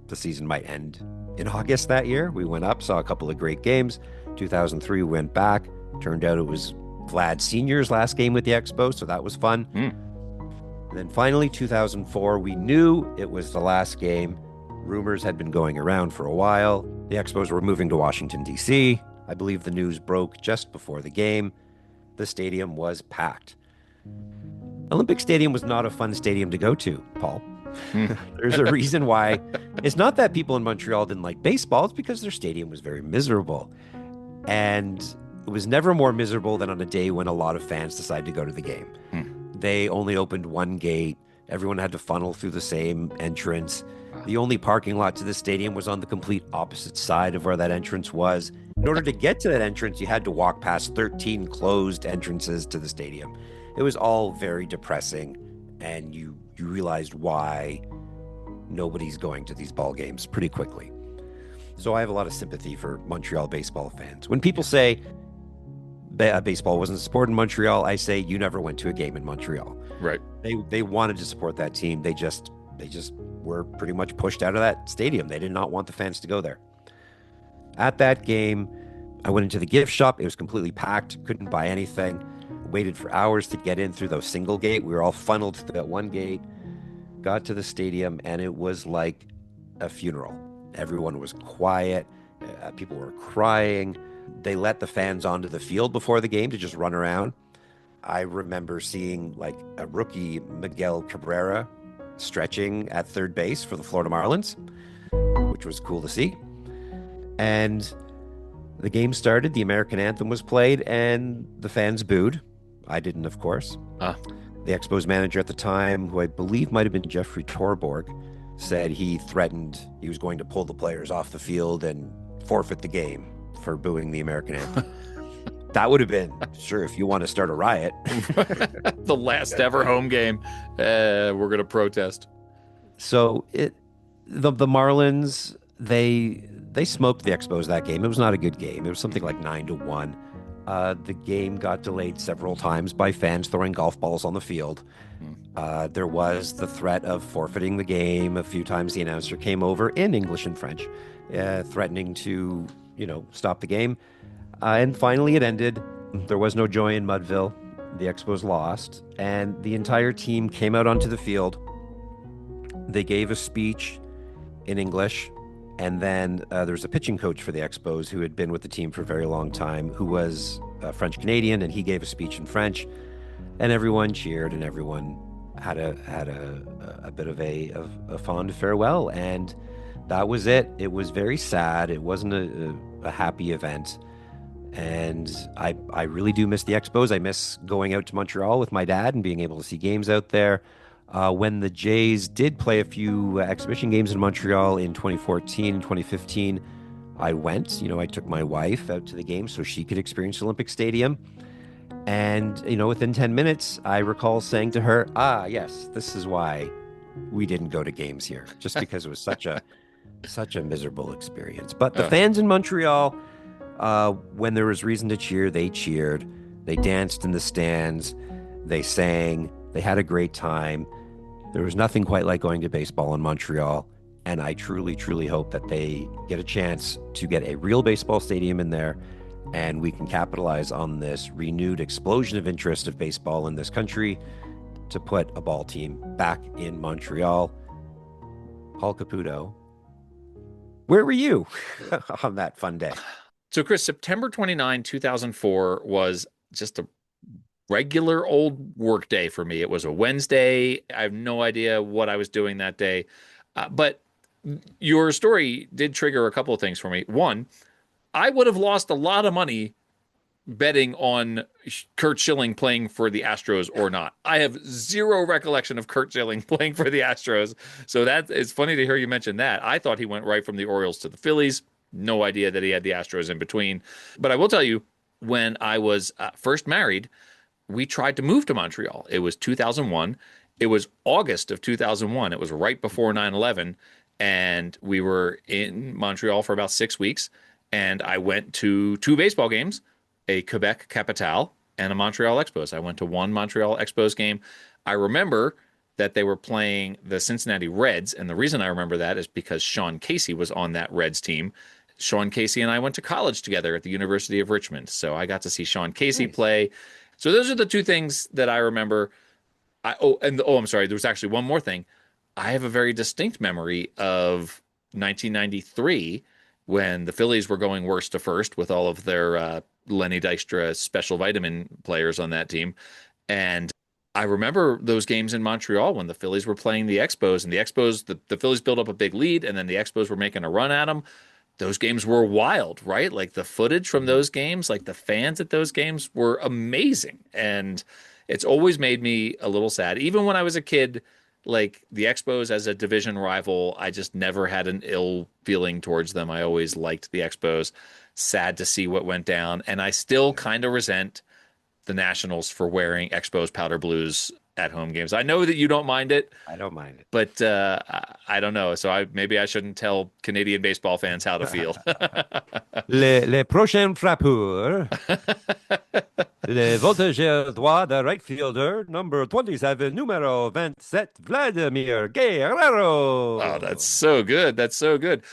the season might end in August that year. We went up, saw a couple of great games. 2003, we went back. Turned out it was Vlad Sr.'s last game with the Expos, so that was fun. And then finally, 2004, we knew it was the last game. Rumors had been going around for a while. The Expos were moving to Washington, D.C. I believe the news broke just before the game. The stadium was packed. Olympic Stadium was not a fun stadium to go to, Paul. There's a reason why. It's not that people in Montreal didn't like baseball. It's because their stadium was very miserable. And it was never more miserable than on a day when a lot of fans decided to go to the game. They only opened one gate. Everyone had to funnel through the same entrance. The only parking lot to the stadium was on the complete opposite side of where that entrance was. In order to get to that entrance, you had to walk past 13 closed entrances to the stadium. It was all very depressing, and you realized why nobody's going to these ball games pretty quickly. So I have a lot of sympathy for Montreal baseball fans. When people say baseball wasn't supported in Montreal, I say you never went to a game in Montreal. Right. They wanted to support that team. They just were pretty much pushed out of that stadium. They did not want the fans to go there. At that game, I went into the gift shop. It was completely packed. Couldn't buy anything. Waited for hours to get in through those single gate. We were all funneled through that one gate. Got to the stadium, and it was like a funeral. Everyone was quiet. People were crying. They let the fans onto the field before the game to just run around. I remember seeing like a rookie, Miguel Cabrera, stretching at third base for the Florida Marlins, which was cool to see. And the game started, the American anthem was played, and the fans booed. I didn't, of course. The Expos manager at the time, who I believe might have been Jeffrey Torborg, said he was going to pull the players off the field and forfeit the game for booing the American anthem. That would have been, sure, if you want to start a riot. The last ever home game. We're going to protest. So the Marlins, they smoked the Expos that game. It was not a good game. It was something like 9-1. The game got delayed several times by fans throwing golf balls on the field. There was the threat of forfeiting the game. A few times the announcer came over in English and French, threatening to, stop the game. And finally it ended. There was no joy in Mudville. The Expos lost, and the entire team came out onto the field. They gave a speech in English, and then there was a pitching coach for the Expos who had been with the team for a very long time, who was French-Canadian, and he gave a speech in French, and everyone cheered, and everyone had a bit of a fond farewell, and that was it. It was very sad. It wasn't a happy event. And I really do miss the Expos. I miss going out to Montreal with my dad and being able to see games out there. When the Jays did play a few exhibition games in Montreal in 2014 and 2015, I went. I took my wife out to the game so she could experience Olympic Stadium. And, within 10 minutes, I recall saying to her, yes, this is why we didn't go to games here, just because it was such a miserable experience. But the fans in Montreal, when there was reason to cheer, they cheered. They danced in the stands. They sang. They had a great time. There was nothing quite like going to baseball in Montreal. And I truly, truly hope that they get a chance to get a real baseball stadium in there, and we can capitalize on this renewed explosion of interest of baseball in this country to put a ball team back in Montreal. Paul Caputo, where were you on that fun day? So, Chris, September 29, 2004 was just a regular old work day for me. It was a Wednesday. I have no idea what I was doing that day. But your story did trigger a couple of things for me. One, I would have lost a lot of money betting on Curt Schilling playing for the Astros or not. I have zero recollection of Curt Schilling playing for the Astros. So that is funny to hear you mention that. I thought he went right from the Orioles to the Phillies. No idea that he had the Astros in between. But I will tell you, when I was first married, we tried to move to Montreal. It was 2001. It was August of 2001. It was right before 9/11. and we were in Montreal for about 6 weeks. And I went to 2 baseball games, a Quebec Capitale and a Montreal Expos. I went to one Montreal Expos game. I remember that they were playing the Cincinnati Reds, and the reason I remember that is because Sean Casey was on that Reds team. Sean Casey and I went to college together at the University of Richmond, so I got to see Sean Casey play. So those are the two things that I remember. I'm sorry, there was actually one more thing. I have a very distinct memory of 1993 when the Phillies were going worst to first with all of their Lenny Dykstra special vitamin players on that team. And I remember those games in Montreal when the Phillies were playing the Expos, and the Phillies built up a big lead, and then the Expos were making a run at them. Those games were wild, right? Like the footage from those games, like the fans at those games were amazing. And it's always made me a little sad. Even when I was a kid, like the Expos as a division rival, I just never had an ill feeling towards them. I always liked the Expos. Sad to see what went down. And I still kind of resent the Nationals for wearing Expos powder blues at home games. I know that you don't mind it. I don't mind it. But I don't know. So maybe I shouldn't tell Canadian baseball fans how to feel. Les prochains frappeurs. Le voltigeur droit de right fielder, number 27, numero 27, Vladimir Guerrero. Oh, that's so good. That's so good.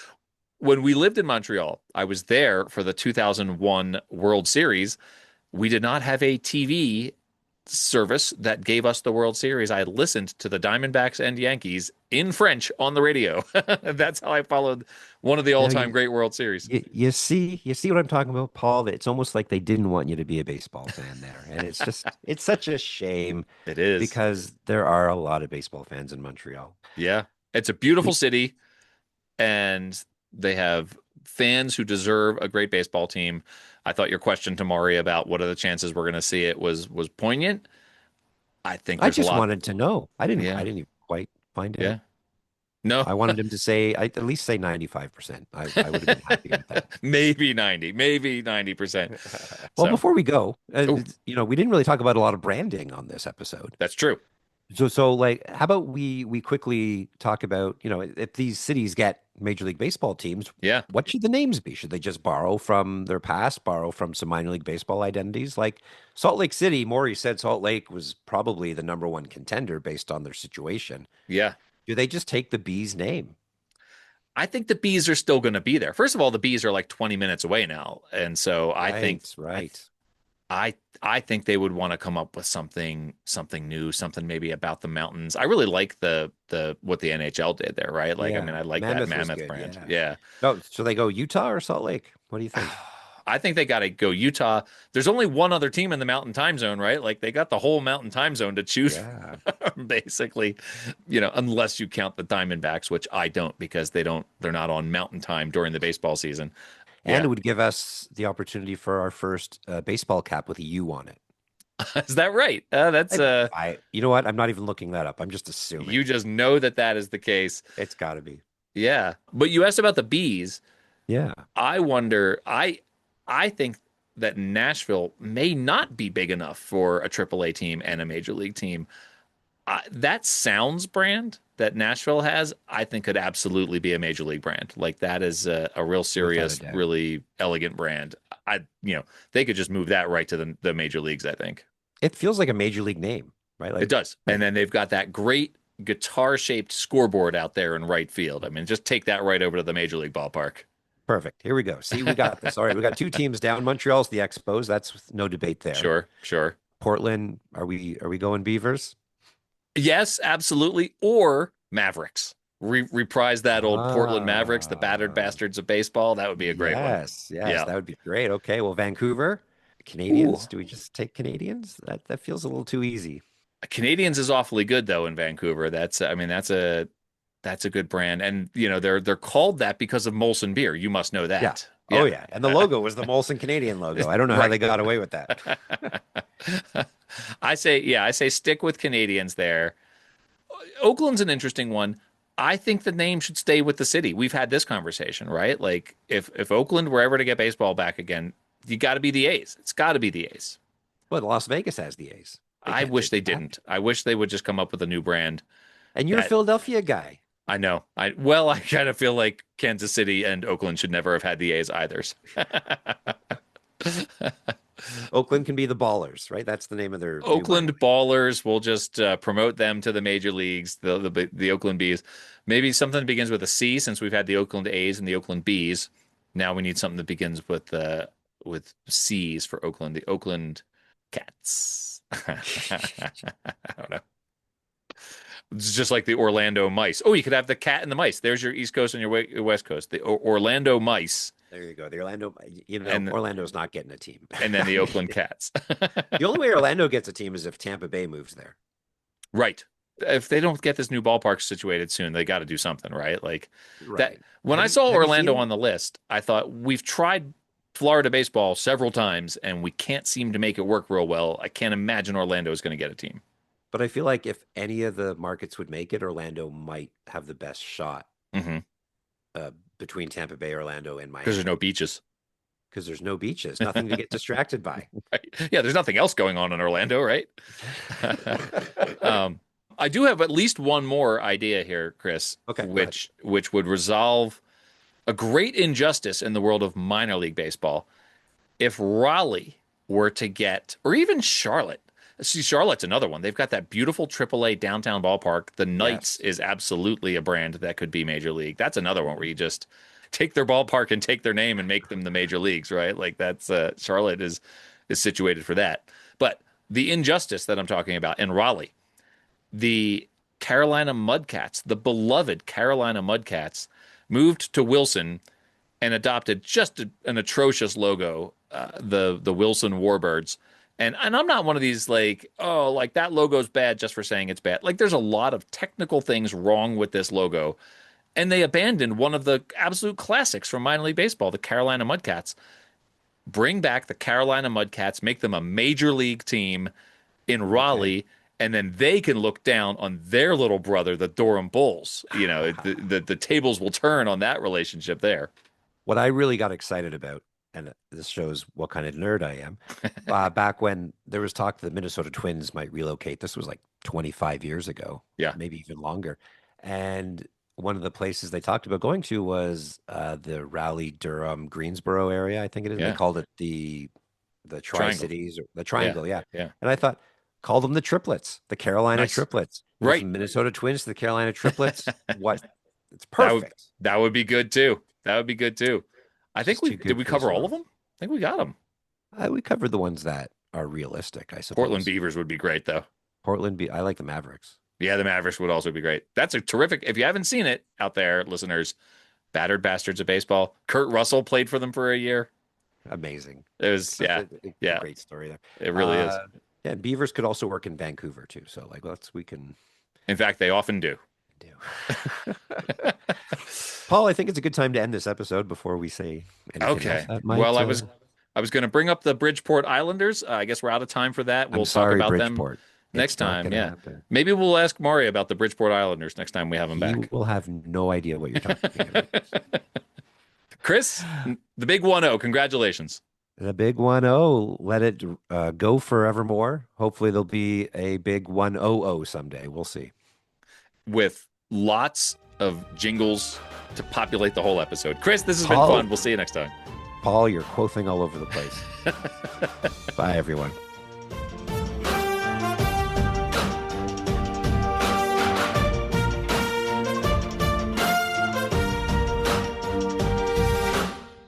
When we lived in Montreal, I was there for the 2001 World Series. We did not have a TV service that gave us the World Series. I had listened to the Diamondbacks and Yankees in French on the radio. That's how I followed one of the all-time great World Series. You see what I'm talking about, Paul? It's almost like they didn't want you to be a baseball fan there. And it's such a shame. It is. Because there are a lot of baseball fans in Montreal. Yeah. It's a beautiful city, and they have fans who deserve a great baseball team. I thought your question to Maury about what are the chances we're going to see it was poignant. I think I just wanted to know. I didn't even quite find it. Yeah. No. I wanted him to say, at least say 95%. I would have been happy with that. Maybe 90%. Well, before we go, we didn't really talk about a lot of branding on this episode. That's true. So like, how about we quickly talk about, if these cities get Major League Baseball teams, what should the names be? Should they just borrow from their past, borrow from some minor league baseball identities? Like Salt Lake City, Maury said Salt Lake was probably the number one contender based on their situation. Yeah. Do they just take the Bees name? I think the Bees are still going to be there. First of all, the Bees are like 20 minutes away now. And so I think I think they would want to come up with something new, something maybe about the mountains. I really like the what the NHL did there, right? Like, I mean, I like that Mammoth brand. Yeah. No, so they go Utah or Salt Lake? What do you think? I think they got to go Utah. There's only one other team in the Mountain Time Zone, right? Like they got the whole Mountain Time Zone to choose from, basically, unless you count the Diamondbacks, which I don't because they're not on Mountain Time during the baseball season. And it would give us the opportunity for our first baseball cap with a U on it. Is that right? That's you know what? I'm not even looking that up. I'm just assuming. You just know that is the case. It's got to be. Yeah. But you asked about the Bees. Yeah. I wonder, I think that Nashville may not be big enough for a AAA team and a major league team. That Sounds brand that Nashville has, I think could absolutely be a major league brand. Like that is a real serious, really elegant brand. They could just move that right to the major leagues, I think. It feels like a major league name, right? Like, it does. And then they've got that great guitar-shaped scoreboard out there in right field. I mean, just take that right over to the major league ballpark. Perfect. Here we go. See, we got this. All right, we got two teams down. Montreal's the Expos. That's no debate there. Sure. Portland, are we going Beavers? Yes, absolutely. Or Mavericks. Reprise that old Portland Mavericks, the battered bastards of baseball. That would be a great one. Yes, that would be great. Okay, well, Vancouver, Canadians. Do we just take Canadians? That feels a little too easy. Canadians is awfully good though in Vancouver. That's a good brand, and they're called that because of Molson beer. You must know that. Yeah. Oh yeah, and the logo was the Molson Canadian logo. I don't know how they got away with that. I say stick with Canadians there. Oakland's an interesting one. I think the name should stay with the city. We've had this conversation, right? Like if Oakland were ever to get baseball back again, you got to be the A's. It's got to be the A's. Well, Las Vegas has the A's. I wish they didn't. I wish they would just come up with a new brand. And you're a Philadelphia guy. I know. I kind of feel like Kansas City and Oakland should never have had the A's either. Oakland can be the Ballers, right? That's the name of their new Oakland minor league. Ballers. We'll just promote them to the major leagues. The Oakland Bees. Maybe something that begins with a C, since we've had the Oakland A's and the Oakland Bees. Now we need something that begins with C's for Oakland. The Oakland Cats. I don't know. It's just like the Orlando Mice. Oh, you could have the cat and the mice. There's your East Coast and your West Coast. The Orlando Mice. There you go. The Orlando, And Orlando's not getting a team. And then the Oakland Cats. The only way Orlando gets a team is if Tampa Bay moves there. Right. If they don't get this new ballpark situated soon, they got to do something, right? Like that. When I saw Orlando on the list, I thought, we've tried Florida baseball several times and we can't seem to make it work real well. I can't imagine Orlando is going to get a team. But I feel like if any of the markets would make it, Orlando might have the best shot between Tampa Bay, Orlando, and Miami. Because there's no beaches. Because there's no beaches, nothing to get distracted by. Right. Yeah, there's nothing else going on in Orlando, right? I do have at least one more idea here, Chris, okay, which would resolve a great injustice in the world of minor league baseball. If Raleigh were to get, or even Charlotte. See, Charlotte's another one. They've got that beautiful AAA downtown ballpark. The Knights is absolutely a brand that could be major league. That's another one where you just take their ballpark and take their name and make them the major leagues, right? Like that's Charlotte is situated for that. But the injustice that I'm talking about in Raleigh, the Carolina Mudcats, the beloved Carolina Mudcats, moved to Wilson and adopted just an atrocious logo, the Wilson Warbirds. And I'm not one of these like that logo's bad just for saying it's bad. Like there's a lot of technical things wrong with this logo. And they abandoned one of the absolute classics from minor league baseball, the Carolina Mudcats. Bring back the Carolina Mudcats, make them a major league team in Raleigh, and then they can look down on their little brother, the Durham Bulls. You know, the tables will turn on that relationship there. What I really got excited about, and this shows what kind of nerd I am, back when there was talk the Minnesota Twins might relocate. This was like 25 years ago, maybe even longer. And one of the places they talked about going to was the Raleigh, Durham, Greensboro area, I think it is. Yeah. They called it the Tri-Cities, or the Triangle, yeah. Yeah. And I thought, call them the Triplets, the Carolina Triplets. Right. From Minnesota Twins to the Carolina Triplets. What? It's perfect. That would be good too. I think did we cover all of them? I think we got them. We covered the ones that are realistic, I suppose. Portland Beavers would be great though. I like the Mavericks. Yeah, the Mavericks would also be great. That's a terrific. If you haven't seen it out there, listeners, Battered Bastards of Baseball. Kurt Russell played for them for a year. Amazing. It was a great story there. It really is. Yeah, and Beavers could also work in Vancouver too. So like we can. In fact, they often do. Paul, I think it's a good time to end this episode before we say anything else. Well, I was going to bring up the Bridgeport Islanders. I guess we're out of time for that. We'll talk about Bridgeport. them next time. Yeah. Happen. Maybe we'll ask Maury about the Bridgeport Islanders next time we have him back. He will have no idea what you're talking about. Chris, the big 1-0. Congratulations. The big 1-0. Let it go forevermore. Hopefully there'll be a big 1-0 someday. We'll see. With lots of jingles to populate the whole episode. Chris, this has been fun. We'll see you next time. Paul, you're quoting all over the place. Bye, everyone.